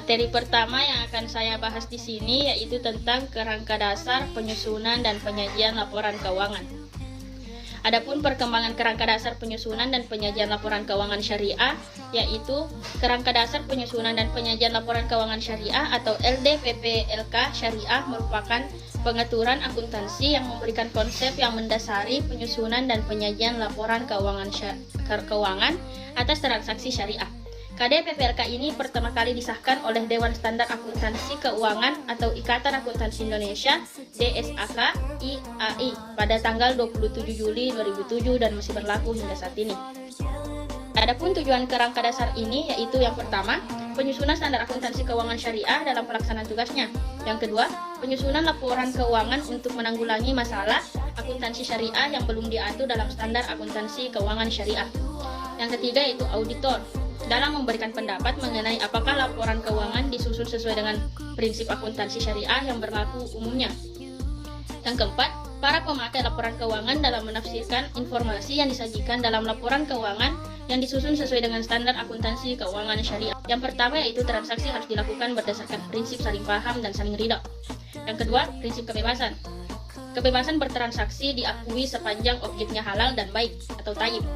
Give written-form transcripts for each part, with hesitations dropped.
Materi pertama yang akan saya bahas di sini yaitu tentang kerangka dasar penyusunan dan penyajian laporan keuangan. Adapun perkembangan kerangka dasar penyusunan dan penyajian laporan keuangan syariah, yaitu kerangka dasar penyusunan dan penyajian laporan keuangan syariah atau LDPPLK syariah merupakan pengaturan akuntansi yang memberikan konsep yang mendasari penyusunan dan penyajian laporan keuangan atas transaksi syariah. KDPPLK ini pertama kali disahkan oleh Dewan Standar Akuntansi Keuangan atau Ikatan Akuntansi Indonesia DSAK IAI pada tanggal 27 Juli 2007 dan masih berlaku hingga saat ini. Adapun tujuan kerangka dasar ini yaitu yang pertama, penyusunan standar akuntansi keuangan syariah dalam pelaksanaan tugasnya. Yang kedua, penyusunan laporan keuangan untuk menanggulangi masalah akuntansi syariah yang belum diatur dalam standar akuntansi keuangan syariah. Yang ketiga yaitu auditor, dalam memberikan pendapat mengenai apakah laporan keuangan disusun sesuai dengan prinsip akuntansi syariah yang berlaku umumnya. Yang keempat, para pemakai laporan keuangan dalam menafsirkan informasi yang disajikan dalam laporan keuangan yang disusun sesuai dengan standar akuntansi keuangan syariah. Yang pertama yaitu transaksi harus dilakukan berdasarkan prinsip saling paham dan saling ridha. Yang kedua, prinsip kebebasan. Kebebasan bertransaksi diakui sepanjang objeknya halal dan baik atau thayyib.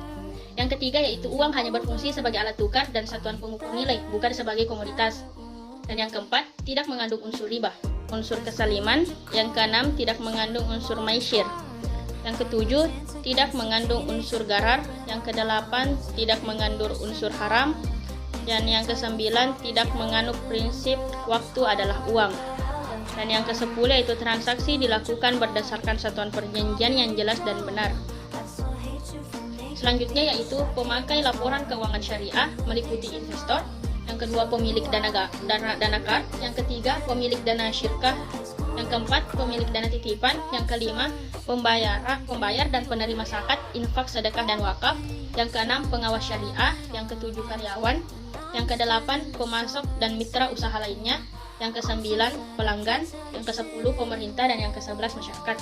Yang ketiga yaitu uang hanya berfungsi sebagai alat tukar dan satuan pengukur nilai, bukan sebagai komoditas. Dan yang keempat, tidak mengandung unsur riba, unsur kesaliman. Yang keenam, tidak mengandung unsur maisyir. Yang ketujuh, tidak mengandung unsur garar. Yang kedelapan, tidak mengandung unsur haram. Dan yang kesembilan, tidak menganut prinsip waktu adalah uang. Dan yang kesepuluh yaitu transaksi dilakukan berdasarkan satuan perjanjian yang jelas dan benar. Selanjutnya yaitu pemakai laporan keuangan syariah meliputi investor, yang kedua pemilik dana kar, yang ketiga pemilik dana syirkah, yang keempat pemilik dana titipan, yang kelima pembayar dan penerima zakat, infak, sedekah dan wakaf, yang keenam pengawas syariah, yang ketujuh karyawan, yang kedelapan pemasok dan mitra usaha lainnya, yang kesembilan pelanggan, yang kesepuluh pemerintah dan yang kesebelas masyarakat.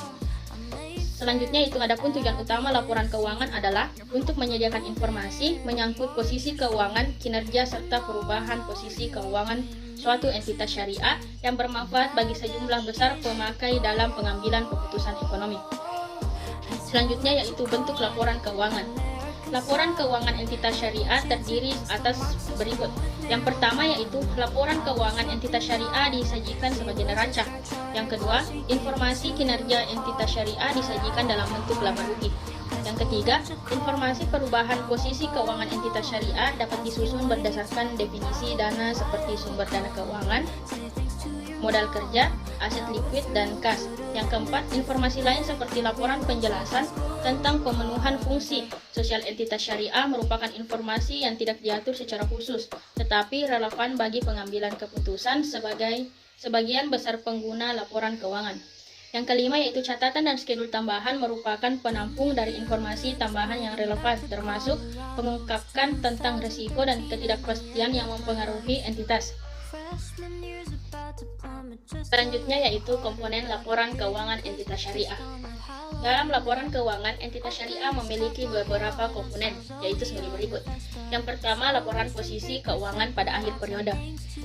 Selanjutnya itu adapun tujuan utama laporan keuangan adalah untuk menyediakan informasi menyangkut posisi keuangan, kinerja serta perubahan posisi keuangan suatu entitas syariah yang bermanfaat bagi sejumlah besar pemakai dalam pengambilan keputusan ekonomi. Selanjutnya yaitu bentuk laporan keuangan. Laporan keuangan entitas syariah terdiri atas berikut. Yang pertama yaitu laporan keuangan entitas syariah disajikan sebagai neraca. Yang kedua, informasi kinerja entitas syariah disajikan dalam bentuk laba rugi. Yang ketiga, informasi perubahan posisi keuangan entitas syariah dapat disusun berdasarkan definisi dana seperti sumber dana keuangan, modal kerja, aset likuid, dan kas. Yang keempat, informasi lain seperti laporan penjelasan tentang pemenuhan fungsi sosial entitas syariah merupakan informasi yang tidak diatur secara khusus, tetapi relevan bagi pengambilan keputusan sebagian besar pengguna laporan keuangan. Yang kelima yaitu catatan dan skedul tambahan merupakan penampung dari informasi tambahan yang relevan, termasuk mengungkapkan tentang risiko dan ketidakpastian yang mempengaruhi entitas. Selanjutnya yaitu komponen laporan keuangan entitas syariah. Dalam laporan keuangan, entitas syariah memiliki beberapa komponen, yaitu sebagai berikut. Yang pertama, laporan posisi keuangan pada akhir periode.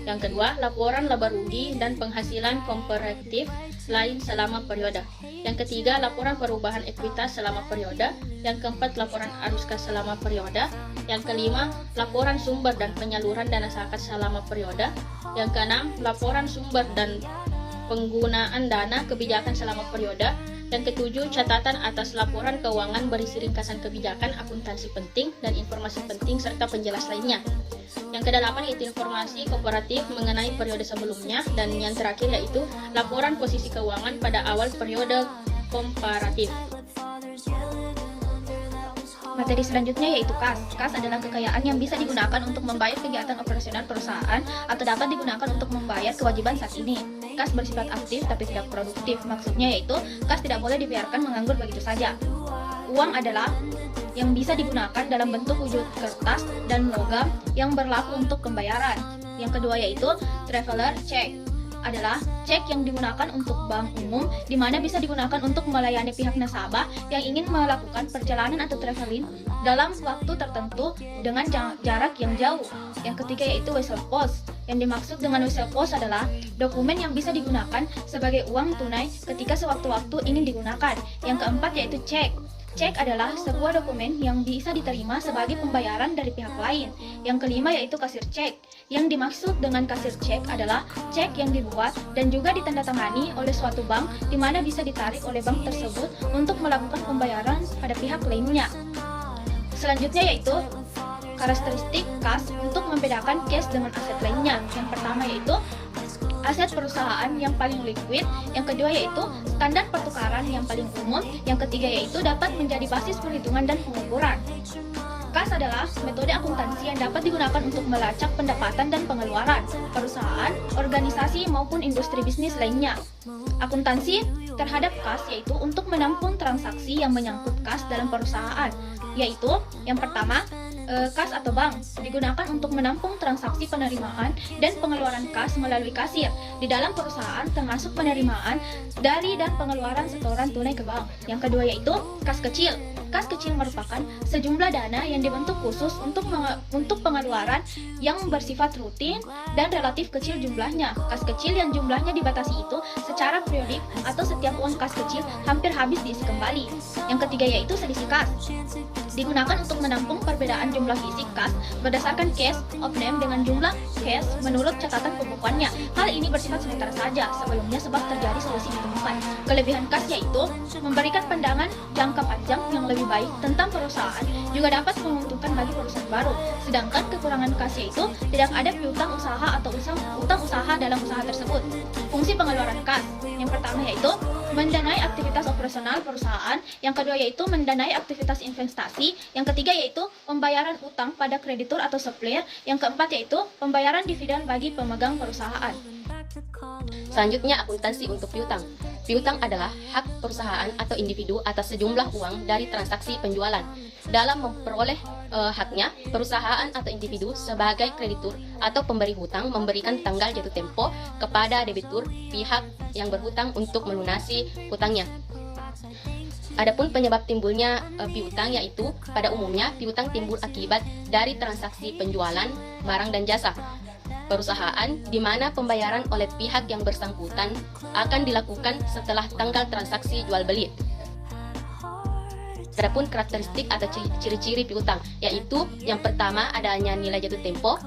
Yang kedua, laporan laba rugi dan penghasilan komparatif lain selama periode. Yang ketiga, laporan perubahan ekuitas selama periode. Yang keempat, laporan arus kas selama periode. Yang kelima, laporan sumber dan penyaluran dana zakat selama periode. Yang keenam, laporan sumber dan penggunaan dana kebijakan selama periode. Yang ketujuh, catatan atas laporan keuangan berisi ringkasan kebijakan, akuntansi penting, dan informasi penting serta penjelas lainnya. Yang kedelapan yaitu informasi komparatif mengenai periode sebelumnya. Dan yang terakhir yaitu laporan posisi keuangan pada awal periode komparatif. Materi selanjutnya yaitu kas. Kas adalah kekayaan yang bisa digunakan untuk membayar kegiatan operasional perusahaan atau dapat digunakan untuk membayar kewajiban saat ini. Kas bersifat aktif tapi tidak produktif. Maksudnya yaitu kas tidak boleh dibiarkan menganggur begitu saja. Uang adalah yang bisa digunakan dalam bentuk wujud kertas dan logam yang berlaku untuk pembayaran. Yang kedua yaitu traveler check. adalah cek yang digunakan untuk bank umum, di mana bisa digunakan untuk melayani pihak nasabah yang ingin melakukan perjalanan atau traveling dalam waktu tertentu dengan jarak yang jauh. Yang ketiga yaitu wesel post. Yang dimaksud dengan wesel post adalah dokumen yang bisa digunakan sebagai uang tunai ketika sewaktu-waktu ingin digunakan. Yang keempat yaitu cek. Cek adalah sebuah dokumen yang bisa diterima sebagai pembayaran dari pihak lain. Yang kelima yaitu kasir cek. Yang dimaksud dengan kasir cek adalah cek yang dibuat dan juga ditandatangani oleh suatu bank di mana bisa ditarik oleh bank tersebut untuk melakukan pembayaran pada pihak lainnya. Selanjutnya yaitu karakteristik kas untuk membedakan cash dengan aset lainnya. Yang pertama yaitu aset perusahaan yang paling liquid, yang kedua yaitu standar pertukaran yang paling umum, yang ketiga yaitu dapat menjadi basis perhitungan dan pengukuran. Kas adalah metode akuntansi yang dapat digunakan untuk melacak pendapatan dan pengeluaran perusahaan, organisasi maupun industri bisnis lainnya. Akuntansi terhadap kas yaitu untuk menampung transaksi yang menyangkut kas dalam perusahaan, yaitu yang pertama kas atau bank digunakan untuk menampung transaksi penerimaan dan pengeluaran kas melalui kasir di dalam perusahaan, termasuk penerimaan dari dan pengeluaran setoran tunai ke bank. Yang kedua yaitu kas kecil. Kas kecil merupakan sejumlah dana yang dibentuk khusus untuk pengeluaran yang bersifat rutin dan relatif kecil jumlahnya. Kas kecil yang jumlahnya dibatasi itu secara periodik atau setiap uang kas kecil hampir habis diisi kembali. Yang ketiga yaitu selisih kas. Digunakan untuk menampung perbedaan jumlah fisik kas berdasarkan cash of name dengan jumlah cash menurut catatan pembukuannya. Hal ini bersifat sementara saja sebelumnya sebab terjadi selisih ditemukan. Kelebihan kas yaitu memberikan pandangan jangka panjang yang lebih baik tentang perusahaan, juga dapat menguntungkan bagi perusahaan baru. Sedangkan kekurangan kas yaitu tidak ada piutang usaha atau utang usaha dalam usaha tersebut. Fungsi pengeluaran kas yang pertama yaitu mendanai aktivitas operasional perusahaan, yang kedua yaitu mendanai aktivitas investasi, yang ketiga yaitu pembayaran utang pada kreditur atau supplier, yang keempat yaitu pembayaran dividen bagi pemegang perusahaan. Selanjutnya akuntansi untuk piutang. Piutang adalah hak perusahaan atau individu atas sejumlah uang dari transaksi penjualan. Dalam memperoleh haknya, perusahaan atau individu sebagai kreditur atau pemberi hutang memberikan tanggal jatuh tempo kepada debitur pihak yang berhutang untuk melunasi hutangnya. Adapun penyebab timbulnya piutang yaitu pada umumnya piutang timbul akibat dari transaksi penjualan barang dan jasa perusahaan di mana pembayaran oleh pihak yang bersangkutan akan dilakukan setelah tanggal transaksi jual beli. Adapun karakteristik atau ciri-ciri piutang yaitu yang pertama adanya nilai jatuh tempo.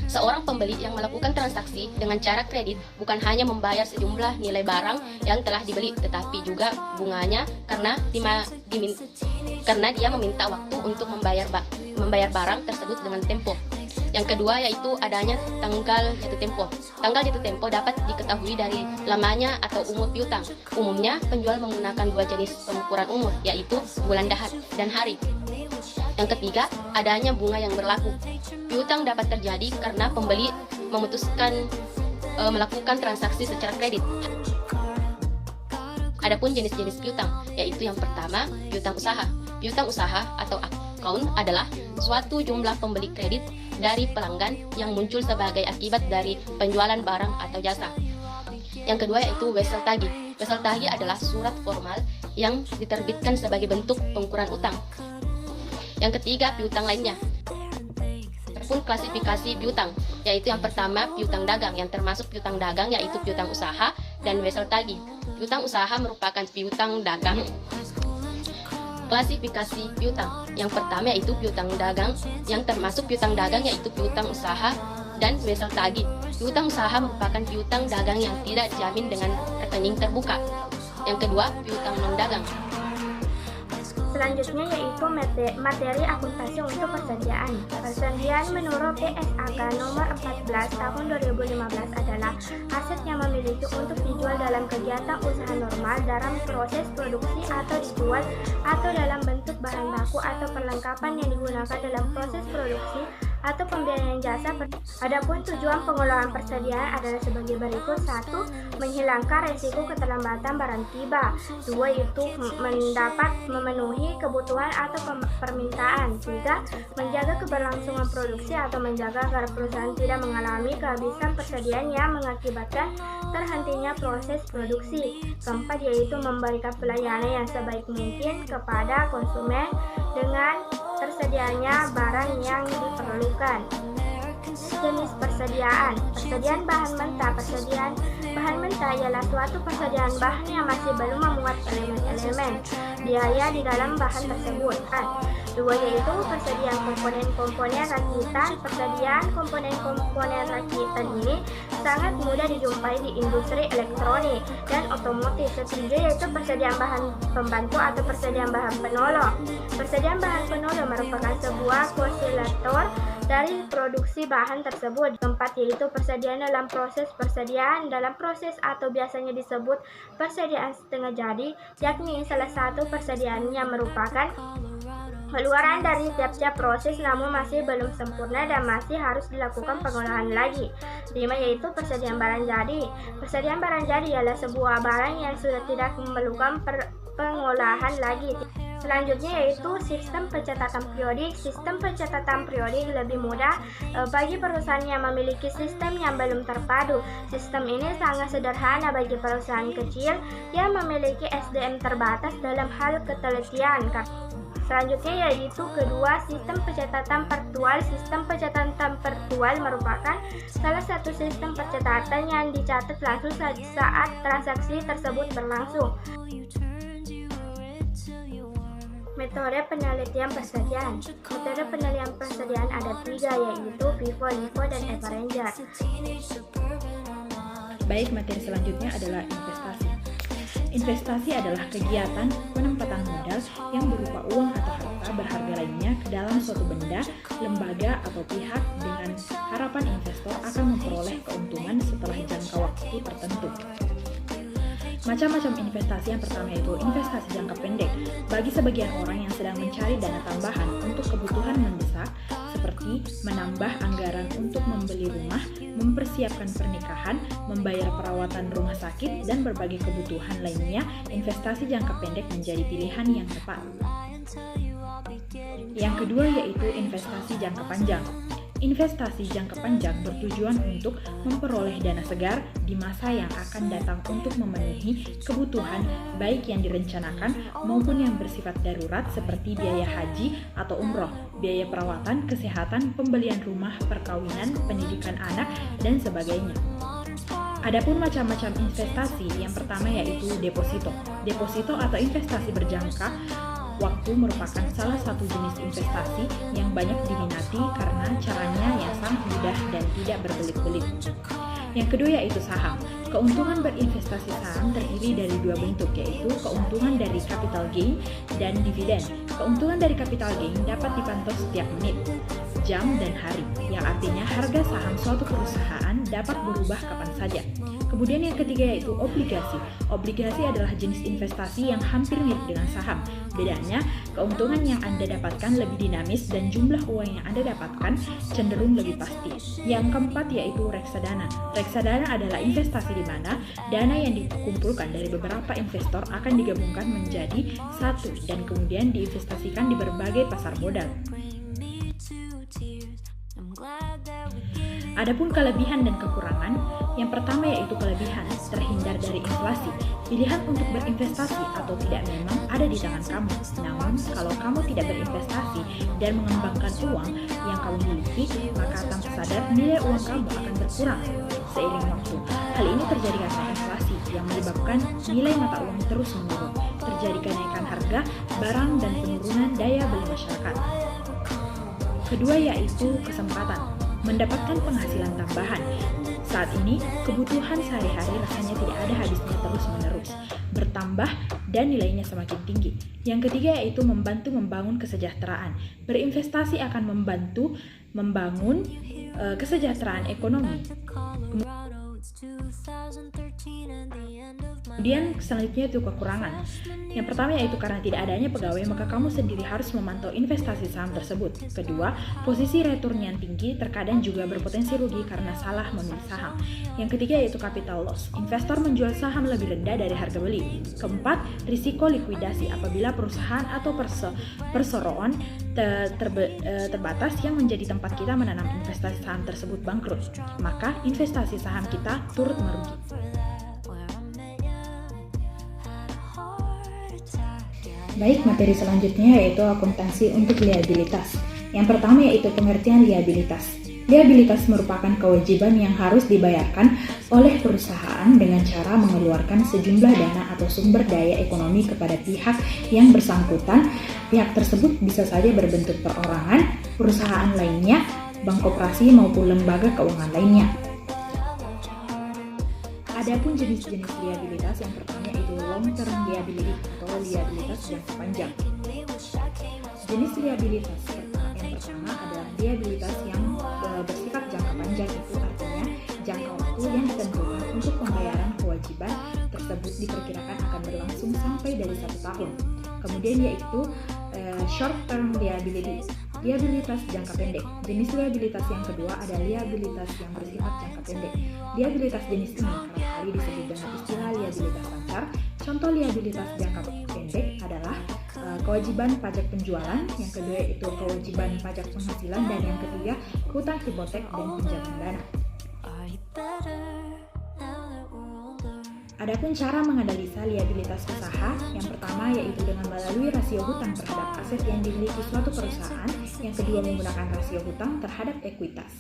Seorang pembeli yang melakukan transaksi dengan cara kredit bukan hanya membayar sejumlah nilai barang yang telah dibeli, tetapi juga bunganya karena dia meminta waktu untuk membayar barang tersebut dengan tempo. Yang kedua yaitu adanya tanggal jatuh tempo. Tanggal jatuh tempo dapat diketahui dari lamanya atau umur piutang. Umumnya penjual menggunakan dua jenis pengukuran umur, yaitu bulan dan hari. Yang ketiga, adanya bunga yang berlaku. Piutang dapat terjadi karena pembeli memutuskan melakukan transaksi secara kredit. Adapun jenis-jenis piutang, yaitu yang pertama, piutang usaha. Piutang usaha atau account adalah suatu jumlah pembeli kredit dari pelanggan yang muncul sebagai akibat dari penjualan barang atau jasa. Yang kedua yaitu wesel tagih. Wesel tagih adalah surat formal yang diterbitkan sebagai bentuk pengukuran utang. Yang ketiga, piutang lainnya. Pun klasifikasi piutang, yaitu yang pertama piutang dagang, yang termasuk piutang dagang yaitu piutang usaha dan wesel tagih. Piutang usaha merupakan piutang dagang. Klasifikasi piutang, yang pertama yaitu piutang dagang, yang termasuk piutang dagang yaitu piutang usaha dan wesel tagih. Piutang usaha merupakan piutang dagang yang tidak dijamin dengan rekening terbuka. Yang kedua, piutang non-dagang. Selanjutnya yaitu materi akuntansi untuk perjanjian. Perjanjian menurut PSAK nomor 14 tahun 2015 adalah aset yang memiliki untuk dijual dalam kegiatan usaha normal dalam proses produksi atau dijual atau dalam bentuk bahan baku atau perlengkapan yang digunakan dalam proses produksi atau pembiayaan jasa. Adapun tujuan pengelolaan persediaan adalah sebagai berikut: 1. Menghilangkan resiko keterlambatan barang tiba. 2. Itu mendapat memenuhi kebutuhan atau permintaan. 3. Menjaga keberlangsungan produksi atau menjaga agar perusahaan tidak mengalami kehabisan persediaan yang mengakibatkan terhentinya proses produksi. 4. Yaitu memberikan pelayanan yang sebaik mungkin kepada konsumen dengan tersedianya barang yang diperlukan. Jenis persediaan. Persediaan bahan mentah. Persediaan bahan mentah ialah suatu persediaan bahan yang masih belum memuat elemen-elemen biaya di dalam bahan tersebut. 2. Yaitu persediaan komponen-komponen rakitan. Persediaan komponen-komponen rakitan ini sangat mudah dijumpai di industri elektronik dan otomotif. 3. Yaitu persediaan bahan pembantu atau persediaan bahan penolong. Persediaan bahan penolong merupakan sebuah konsulator dari produksi bahan tersebut. 4. Yaitu persediaan dalam proses persediaan. Dalam proses atau biasanya disebut persediaan setengah jadi, yakni salah satu persediaan yang merupakan keluaran dari tiap-tiap proses namun masih belum sempurna dan masih harus dilakukan pengolahan lagi. 5. Yaitu persediaan barang jadi. Persediaan barang jadi ialah sebuah barang yang sudah tidak memerlukan pengolahan lagi. Selanjutnya yaitu sistem pencatatan periodik. Sistem pencatatan periodik lebih mudah bagi perusahaan yang memiliki sistem yang belum terpadu. Sistem ini sangat sederhana bagi perusahaan kecil yang memiliki SDM terbatas dalam hal ketelitian. Selanjutnya yaitu kedua, sistem pencatatan virtual. Sistem pencatatan virtual merupakan salah satu sistem pencatatan yang dicatat langsung saat transaksi tersebut berlangsung. Metode penelitian persediaan. Metode penelitian persediaan ada 3, yaitu FIFO, LIFO, dan Averager. Baik, materi selanjutnya adalah investasi. Investasi adalah kegiatan penempatan modal yang berupa uang atau harta berharga lainnya ke dalam suatu benda, lembaga, atau pihak dengan harapan investor akan memperoleh keuntungan setelah jangka waktu tertentu. Macam-macam investasi. Yang pertama yaitu investasi jangka pendek. Bagi sebagian orang yang sedang mencari dana tambahan untuk kebutuhan mendesak seperti menambah anggaran untuk membeli rumah, mempersiapkan pernikahan, membayar perawatan rumah sakit, dan berbagai kebutuhan lainnya, investasi jangka pendek menjadi pilihan yang tepat. Yang kedua yaitu investasi jangka panjang. Investasi jangka panjang bertujuan untuk memperoleh dana segar di masa yang akan datang untuk memenuhi kebutuhan baik yang direncanakan maupun yang bersifat darurat seperti biaya haji atau umroh, biaya perawatan, kesehatan, pembelian rumah, perkawinan, pendidikan anak, dan sebagainya. Adapun macam-macam investasi, yang pertama yaitu deposito. Deposito atau investasi berjangka waktu merupakan salah satu jenis investasi yang banyak diminati karena caranya yang sangat mudah dan tidak berbelit-belit. Yang kedua yaitu saham. Keuntungan berinvestasi saham terdiri dari 2 bentuk, yaitu keuntungan dari capital gain dan dividen. Keuntungan dari capital gain dapat dipantau setiap menit, jam, dan hari, yang artinya harga saham suatu perusahaan dapat berubah kapan saja. Kemudian yang ketiga yaitu obligasi. Obligasi adalah jenis investasi yang hampir mirip dengan saham. Bedanya, keuntungan yang Anda dapatkan lebih dinamis dan jumlah uang yang Anda dapatkan cenderung lebih pasti. Yang keempat yaitu reksadana. Reksadana adalah investasi di mana dana yang dikumpulkan dari beberapa investor akan digabungkan menjadi satu dan kemudian diinvestasikan di berbagai pasar modal. Adapun kelebihan dan kekurangan, yang pertama yaitu kelebihan, terhindar dari inflasi. Pilihan untuk berinvestasi atau tidak memang ada di tangan kamu. Namun, kalau kamu tidak berinvestasi dan mengembangkan uang yang kamu miliki, maka tanpa sadar nilai uang kamu akan berkurang seiring waktu. Hal ini terjadi karena inflasi yang menyebabkan nilai mata uang terus menurun. Terjadi kenaikan harga barang dan penurunan daya beli masyarakat. Kedua yaitu kesempatan, mendapatkan penghasilan tambahan. Saat ini, kebutuhan sehari-hari rasanya tidak ada habisnya terus-menerus, bertambah dan nilainya semakin tinggi. Yang ketiga yaitu membantu membangun kesejahteraan. Berinvestasi akan membantu membangun kesejahteraan ekonomi. Kemudian selanjutnya itu kekurangan. Yang pertama yaitu karena tidak adanya pegawai, maka kamu sendiri harus memantau investasi saham tersebut. Kedua, posisi return yang tinggi terkadang juga berpotensi rugi karena salah memilih saham. Yang ketiga yaitu capital loss. Investor menjual saham lebih rendah dari harga beli. Keempat, risiko likuidasi apabila perusahaan atau perseroan terbatas yang menjadi tempat kita menanam investasi saham tersebut bangkrut, maka investasi saham kita turut merugi. Baik, materi selanjutnya yaitu akuntansi untuk liabilitas. Yang pertama yaitu pengertian liabilitas. Liabilitas merupakan kewajiban yang harus dibayarkan oleh perusahaan dengan cara mengeluarkan sejumlah dana atau sumber daya ekonomi kepada pihak yang bersangkutan. Pihak tersebut bisa saja berbentuk perorangan, perusahaan lainnya, bank koperasi maupun lembaga keuangan lainnya. Adapun jenis-jenis liabilitas, yang pertama yaitu long term liability atau liabilitas jangka panjang. Jenis liabilitas yang pertama adalah liabilitas yang bersifat jangka panjang, itu artinya jangka waktu yang ditentukan untuk pembayaran kewajiban tersebut diperkirakan akan berlangsung sampai dari 1 tahun. Kemudian yaitu short term liability, liabilitas jangka pendek. Jenis liabilitas yang kedua adalah liabilitas yang bersifat jangka pendek. Liabilitas jenis ini kerap kali disebut dengan istilah liabilitas lancar. Contoh liabilitas jangka pendek adalah kewajiban pajak penjualan, yang kedua yaitu kewajiban pajak penghasilan, dan yang ketiga hutang hipotek dan pinjaman dana. Adapun cara menganalisa liabilitas usaha, yang pertama yaitu dengan melalui rasio hutang terhadap aset yang dimiliki suatu perusahaan, yang kedua menggunakan rasio hutang terhadap ekuitas.